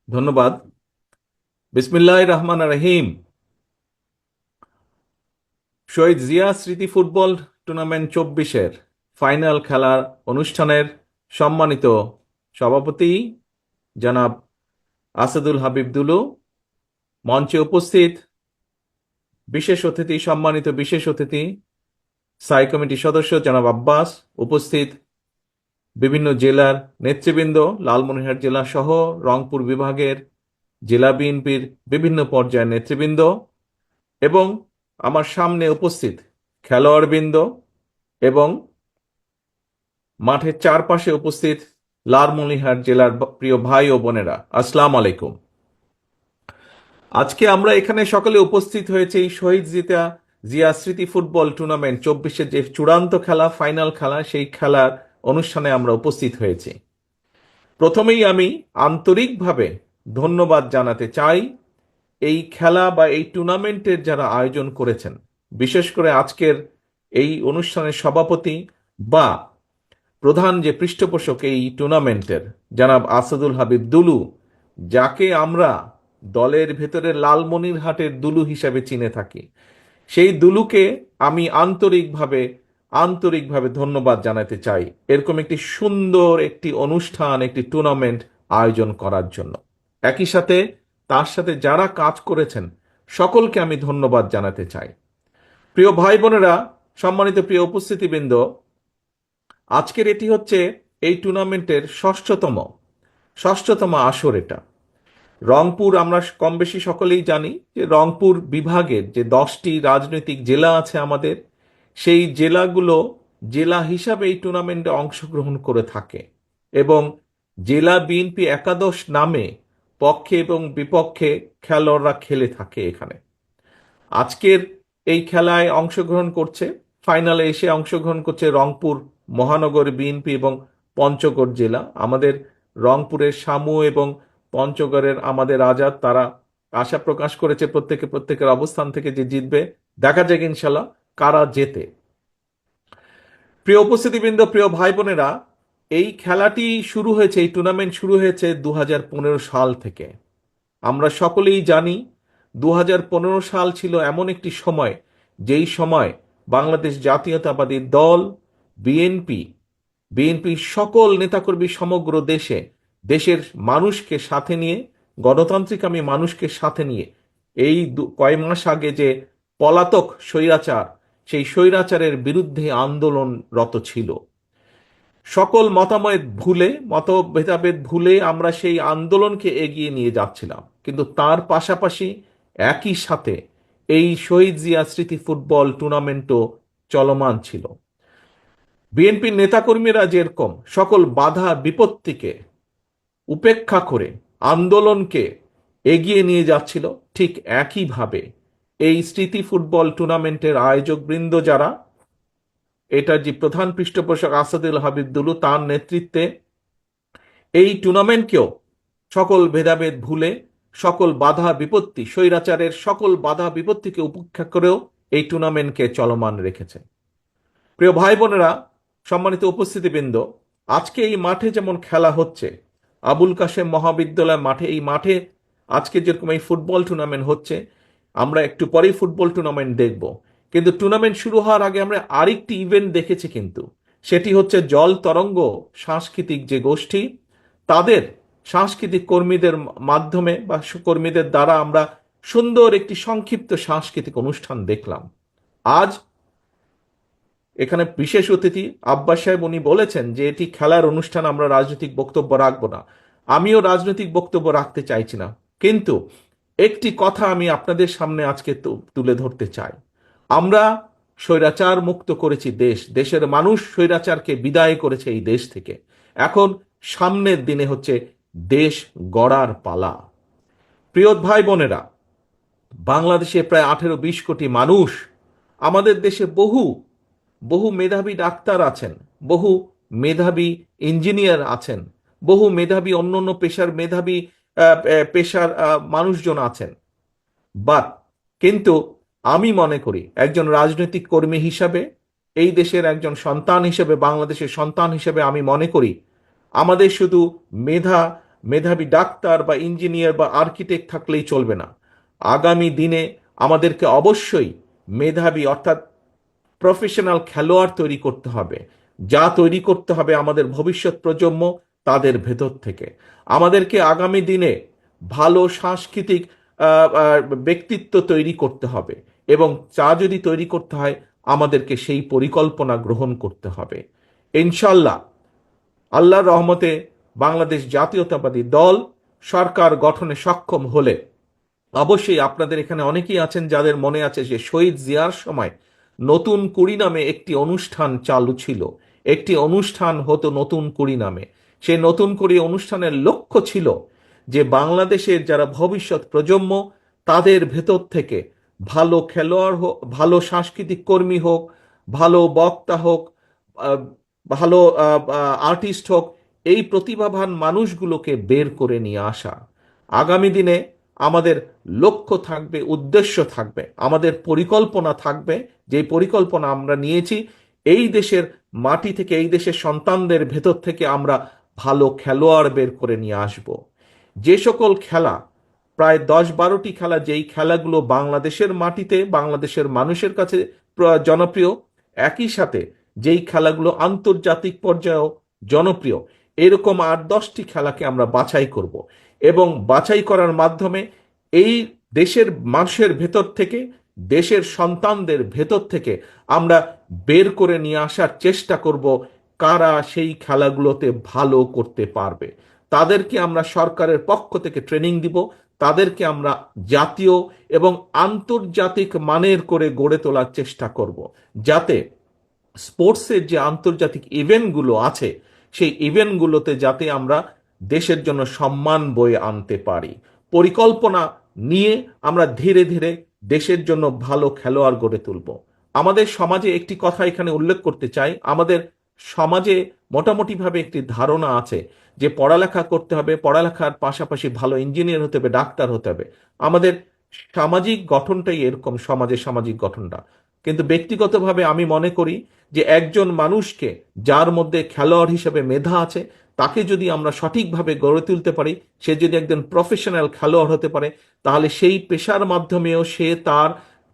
ধন্যবাদ। বিসমিল্লাহির রহমানির রহিম। শহীদ জিয়া স্মৃতি ফুটবল টুর্নামেন্ট 24-এর ফাইনাল খেলার অনুষ্ঠানের সম্মানিত সভাপতি জনাব আসাদুল হাবিব দুলু, মঞ্চে উপস্থিত বিশেষ অতিথি, সম্মানিত বিশেষ অতিথি স্থায়ী কমিটির সদস্য জনাব আব্বাস, উপস্থিত বিভিন্ন জেলার নেতৃবৃন্দ, লালমনিরহাট জেলা সহ রংপুর বিভাগের জেলা বিএনপির বিভিন্ন পর্যায়ের নেতৃবৃন্দ এবং আমার সামনে উপস্থিত খেলোয়াড়বৃন্দ এবং মাঠের চারপাশে উপস্থিত লালমনিরহাট জেলার প্রিয় ভাই ও বোনেরা, আসসালাম আলাইকুম। আজকে আমরা এখানে সকলে উপস্থিত হয়েছে এই শহীদ জিয়া স্মৃতি ফুটবল টুর্নামেন্ট 24-এর যে চূড়ান্ত খেলা, ফাইনাল খেলা, সেই খেলার অনুষ্ঠানে আমরা উপস্থিত হয়েছি। প্রথমেই আমি আন্তরিকভাবে ধন্যবাদ জানাতে চাই এই খেলা বা এই টুর্নামেন্টের যারা আয়োজন করেছেন, বিশেষ করে আজকের এই অনুষ্ঠানের সভাপতি বা প্রধান যে পৃষ্ঠপোষক এই টুর্নামেন্টের জনাব আসাদুল হাবিব দুলু, যাকে আমরা দলের ভেতরে লালমনিরহাটের দুলু হিসাবে চিনে থাকি, সেই দুলুকে আমি আন্তরিকভাবে ধন্যবাদ জানাতে চাই এরকম একটি সুন্দর একটি অনুষ্ঠান, একটি টুর্নামেন্ট আয়োজন করার জন্য। একই সাথে তার সাথে যারা কাজ করেছেন সকলকে আমি ধন্যবাদ জানাতে চাই। প্রিয় ভাই বোনেরা, সম্মানিত প্রিয় উপস্থিতিবৃন্দ, আজকের এটি হচ্ছে এই টুর্নামেন্টের ষষ্ঠতম আসর। এটা রংপুর, আমরা কম বেশি সকলেই জানি যে রংপুর বিভাগের যে 10টি রাজনৈতিক জেলা আছে আমাদের, সেই জেলাগুলো জেলা হিসাবে এই টুর্নামেন্টে অংশগ্রহণ করে থাকে এবং জেলা বিএনপি একাদশ নামে পক্ষে এবং বিপক্ষে খেলোয়াড়রা খেলে থাকে এখানে। আজকের এই খেলায় অংশগ্রহণ করছে, ফাইনালে এসে অংশগ্রহণ করছে রংপুর মহানগর বিএনপি এবং পঞ্চগড় জেলা। আমাদের রংপুরের শামু এবং পঞ্চগড়ের আমাদের আজাদ, তারা আশা প্রকাশ করেছে প্রত্যেকের অবস্থান থেকে যে জিতবে। দেখা যাক ইনশাল্লাহ কারা জেতে। প্রিয় উপস্থিতিবৃন্দ, প্রিয় ভাই বোনেরা, এই খেলাটি শুরু হয়েছে, এই টুর্নামেন্ট শুরু হয়েছে 2015 সাল থেকে। আমরা সকলেই জানি 2015 সাল ছিল এমন একটি সময়, যেই সময় বাংলাদেশ জাতীয়তাবাদী দল, বিএনপি, বিএনপির সকল নেতাকর্মী সমগ্র দেশের মানুষকে সাথে নিয়ে, গণতান্ত্রিক আমি মানুষকে সাথে নিয়ে এই কয় মাস আগে যে পলাতক স্বৈরাচার, সেই স্বৈরাচারের বিরুদ্ধে আন্দোলনরত ছিল। সকল মতভেদাভেদ ভুলে আমরা সেই আন্দোলনকে এগিয়ে নিয়ে যাচ্ছিলাম, কিন্তু তার পাশাপাশি একই সাথে এই শহীদ জিয়া স্মৃতি ফুটবল টুর্নামেন্টও চলমান ছিল। বিএনপির নেতাকর্মীরা যেরকম সকল বাধা বিপত্তিকে উপেক্ষা করে আন্দোলনকে এগিয়ে নিয়ে যাচ্ছিল, ঠিক একইভাবে এই স্মৃতি ফুটবল টুর্নামেন্টের আয়োজক বৃন্দ যারা, এটার যে প্রধান পৃষ্ঠপোষক আসাদুল হাবিব দুলু, তার নেতৃত্বে এই টুর্নামেন্টকেও সকল ভেদাভেদ ভুলে, সকল বাধা বিপত্তি, স্বৈরাচারের সকল বাধা বিপত্তিকে উপেক্ষা করেও এই টুর্নামেন্টকে চলমান রেখেছে। প্রিয় ভাই বোনেরা, সম্মানিত উপস্থিতিবৃন্দ, আজকে এই মাঠে যেমন খেলা হচ্ছে, আবুল কাশেম মহাবিদ্যালয় মাঠে, এই মাঠে আজকে যেরকম এই ফুটবল টুর্নামেন্ট হচ্ছে, আমরা একটু পরেই ফুটবল টুর্নামেন্ট দেখব। কিন্তু টুর্নামেন্ট শুরু হওয়ার আগে আমরা আরেকটি ইভেন্ট দেখেছি, কিন্তু সেটি হচ্ছে জল তরঙ্গ সাংস্কৃতিক যে গোষ্ঠী, তাদের সাংস্কৃতিক কর্মীদের মাধ্যমে বা কর্মীদের দ্বারা আমরা সুন্দর একটি সংক্ষিপ্ত সাংস্কৃতিক অনুষ্ঠান দেখলাম। আজ এখানে বিশেষ অতিথি আব্বাস সাহেব, উনি বলেছেন যে এটি খেলার অনুষ্ঠান, আমরা রাজনৈতিক বক্তব্য রাখবো না। আমিও রাজনৈতিক বক্তব্য রাখতে চাইছি না, কিন্তু একটি কথা আমি আপনাদের সামনে আজকে তুলে ধরতে চাই। আমরা স্বৈরাচার মুক্ত করেছি দেশের মানুষ স্বৈরাচারকে বিদায় করেছে এই দেশ থেকে। এখন সামনের দিনে হচ্ছে দেশ গড়ার পালা। প্রিয় ভাই বোনেরা, বাংলাদেশে প্রায় 18-20 কোটি মানুষ। আমাদের দেশে বহু বহু মেধাবী ডাক্তার আছেন, বহু মেধাবী ইঞ্জিনিয়ার আছেন, বহু মেধাবী অন্যান্য পেশার মানুষজন আছেন। বাট কিন্তু আমি মনে করি একজন রাজনৈতিক কর্মী হিসাবে, এই দেশের একজন সন্তান হিসেবে, বাংলাদেশের সন্তান হিসেবে আমি মনে করি আমাদের শুধু মেধা মেধাবী ডাক্তার বা ইঞ্জিনিয়ার বা আর্কিটেক্ট থাকলেই চলবে না। আগামী দিনে আমাদেরকে অবশ্যই মেধাবী অর্থাৎ প্রফেশনাল খেলোয়াড় তৈরি করতে হবে, যা তৈরি করতে হবে আমাদের ভবিষ্যৎ প্রজন্ম তাদের ভেতর থেকে। আমাদেরকে আগামী দিনে ভালো সাংস্কৃতিক ব্যক্তিত্ব তৈরি করতে হবে, এবং চা যদি তৈরি করতে হয় আমাদেরকে সেই পরিকল্পনা গ্রহণ করতে হবে। ইনশাল্লাহ আল্লাহর রহমতে বাংলাদেশ জাতীয়তাবাদী দল সরকার গঠনে সক্ষম হলে অবশ্যই আপনাদের এখানে অনেকেই আছেন যাদের মনে আছে যে শহীদ জিয়ার সময় নতুন কুড়ি নামে একটি অনুষ্ঠান চালু ছিল, একটি অনুষ্ঠান হতো নতুন কুড়ি নামে। সেই নতুন কুড়ি অনুষ্ঠানের লক্ষ্য ছিল যে বাংলাদেশের যারা ভবিষ্যৎ প্রজন্ম তাদের ভেতর থেকে ভালো খেলোয়াড় হোক, ভালো সাংস্কৃতিক কর্মী হোক, ভালো বক্তা হোক, ভালো আর্টিস্ট হোক, এই প্রতিভাবান মানুষগুলোকে বের করে নিয়ে আসা। আগামী দিনে আমাদের লক্ষ্য থাকবে, উদ্দেশ্য থাকবে, আমাদের পরিকল্পনা থাকবে, যে পরিকল্পনা আমরা নিয়েছি এই দেশের মাটি থেকে, এই দেশের সন্তানদের ভেতর থেকে আমরা ভালো খেলোয়াড় বের করে নিয়ে আসব। যে সকল খেলা, প্রায় 10-12টি খেলা, যেই খেলাগুলো বাংলাদেশের মাটিতে বাংলাদেশের মানুষের কাছে জনপ্রিয়, একই সাথে যেই খেলাগুলো আন্তর্জাতিক পর্যায়েও জনপ্রিয়, এরকম 8-10টি খেলাকে আমরা বাছাই করব, এবং বাছাই করার মাধ্যমে এই দেশের মানুষের ভেতর থেকে, দেশের সন্তানদের ভেতর থেকে আমরা বের করে নিয়ে আসার চেষ্টা করব কারা সেই খেলাগুলোতে ভালো করতে পারবে। তাদেরকে আমরা সরকারের পক্ষ থেকে ট্রেনিং দিব, তাদেরকে আমরা জাতীয় এবং আন্তর্জাতিক মানের করে গড়ে তোলার চেষ্টা করব, যাতে স্পোর্টসের যে আন্তর্জাতিক ইভেন্টগুলো আছে সেই ইভেন্টগুলোতে যাতে আমরা দেশের জন্য সম্মান বয়ে আনতে পারি। পরিকল্পনা নিয়ে আমরা ধীরে ধীরে দেশের জন্য ভালো খেলোয়াড় গড়ে তুলব। আমাদের সমাজে একটি কথা এখানে উল্লেখ করতে চাই, আমাদের সমাজে মোটামুটিভাবে একটি ধারণা আছে যে পড়ালেখা করতে হবে, পড়ালেখার পাশাপাশি ভালো ইঞ্জিনিয়ার হতে হবে, ডাক্তার হতে হবে। আমাদের সামাজিক গঠনটাই এরকম, সমাজের সামাজিক গঠনটা। কিন্তু ব্যক্তিগতভাবে আমি মনে করি যে একজন মানুষকে, যার মধ্যে খেলোয়াড় হিসেবে মেধা আছে, তাকে যদি আমরা সঠিকভাবে গড়ে তুলতে পারি, সে যদি একজন প্রফেশনাল খেলোয়াড় হতে পারে, তাহলে সেই পেশার মাধ্যমেও সে তার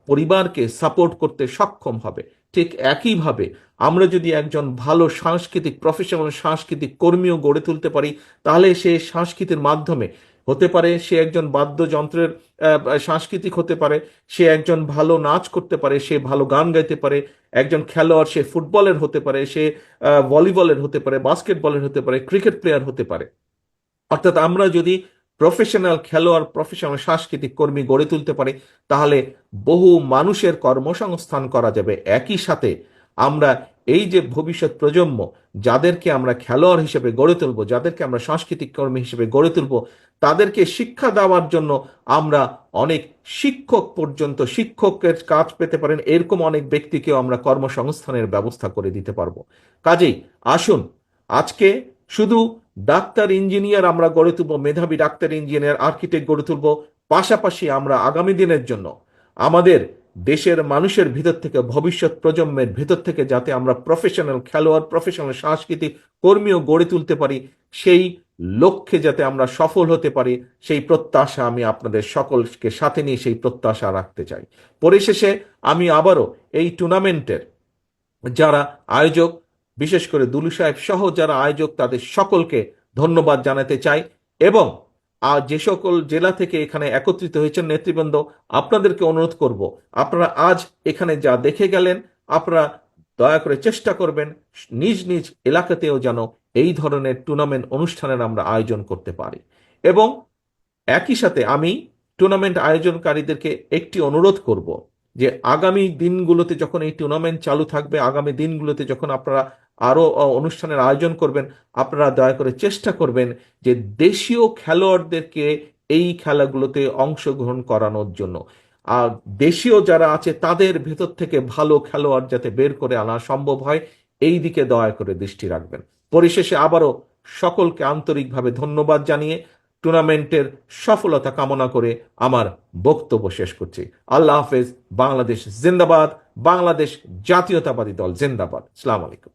পরিবারকে সাপোর্ট করতে সক্ষম হবে। ঠিক একইভাবে আমরা যদি একজন ভালো সাংস্কৃতিক প্রফেশনাল সাংস্কৃতিক কর্মীও গড়ে তুলতে পারি, তাহলে সে সংস্কৃতির মাধ্যমে হতে পারে সে একজন বাদ্যযন্ত্রের সাংস্কৃতিক হতে পারে, সে একজন ভালো নাচ করতে পারে, সে ভালো গান গাইতে পারে, একজন খেলোয়াড় সে ফুটবলের হতে পারে, সে ভলিবলের হতে পারে, বাস্কেটবলের হতে পারে, ক্রিকেট প্লেয়ার হতে পারে। অর্থাৎ আমরা যদি প্রফেশনাল খেলোয়াড়, প্রফেশনাল সাংস্কৃতিক কর্মী গড়ে তুলতে পারি, তাহলে বহু মানুষের কর্মসংস্থান করা যাবে। একই সাথে আমরা এই যে ভবিষ্যৎ প্রজন্ম, যাদেরকে আমরা খেলোয়াড় হিসেবে গড়ে তুলব, যাদেরকে আমরা সাংস্কৃতিক কর্মী হিসেবে গড়ে তুলব, তাদেরকে শিক্ষা দেওয়ার জন্য আমরা অনেক শিক্ষক পর্যন্ত, শিক্ষকের কাজ পেতে পারেন এরকম অনেক ব্যক্তিকেও আমরা কর্মসংস্থানের ব্যবস্থা করে দিতে পারবো। কাজেই আসুন, আজকে শুধু ডাক্তার ইঞ্জিনিয়ার আমরা গড়ে তুলব, মেধাবী ডাক্তার ইঞ্জিনিয়ার আর্কিটেক্ট গড়ে তুলব, পাশাপাশি আমরা আগামী দিনের জন্য আমাদের দেশের মানুষের ভিতর থেকে, ভবিষ্যৎ প্রজন্মের ভিতর থেকে যাতে আমরা প্রফেশনাল খেলোয়াড়, প্রফেশনাল সাংস্কৃতিক কর্মীও গড়ে তুলতে পারি, সেই লক্ষ্যে যাতে আমরা সফল হতে পারি, সেই প্রত্যাশা আমি আপনাদের সকলকে সাথে নিয়ে সেই প্রত্যাশা রাখতে চাই। পরিশেষে আমি আবারও এই টুর্নামেন্টের যারা আয়োজক, বিশেষ করে দুলু সাহেব সহ যারা আয়োজক, তাদের সকলকে ধন্যবাদ জানাতে চাই। এবং আর যে সকল জেলা থেকে এখানে একত্রিত হয়েছেন নেতৃবৃন্দ, আপনাদেরকে অনুরোধ করব, আপনারা আজ এখানে যা দেখে গেলেন, আপনারা দয়া করে চেষ্টা করবেন নিজ নিজ এলাকাতেও যেন এই ধরনের টুর্নামেন্ট অনুষ্ঠানের আমরা আয়োজন করতে পারি। এবং একই সাথে আমি টুর্নামেন্ট আয়োজনকারীদেরকে একটি অনুরোধ করব যে আগামী দিনগুলোতে যখন এই টুর্নামেন্ট চালু থাকবে, আগামী দিনগুলোতে যখন আপনারা আরো অনুষ্ঠানের আয়োজন করবেন, আপনারা দয়া করে চেষ্টা করবেন যে দেশীয় খেলোয়াড়দেরকে এই খেলাগুলোতে অংশগ্রহণ করানোর জন্য। আর দেশীয় যারা আছে তাদের ভেতর থেকে ভালো খেলোয়াড় যাতে বের করে আনা সম্ভব হয়, এই দিকে দয়া করে দৃষ্টি রাখবেন। পরিশেষে আবারও সকলকে আন্তরিকভাবে ধন্যবাদ জানিয়ে টুর্নামেন্টের সফলতা কামনা করে আমার বক্তব্য শেষ করছি। আল্লাহ হাফেজ। বাংলাদেশ জিন্দাবাদ। বাংলাদেশ জাতীয়তাবাদী দল জিন্দাবাদ। আসসালামু আলাইকুম।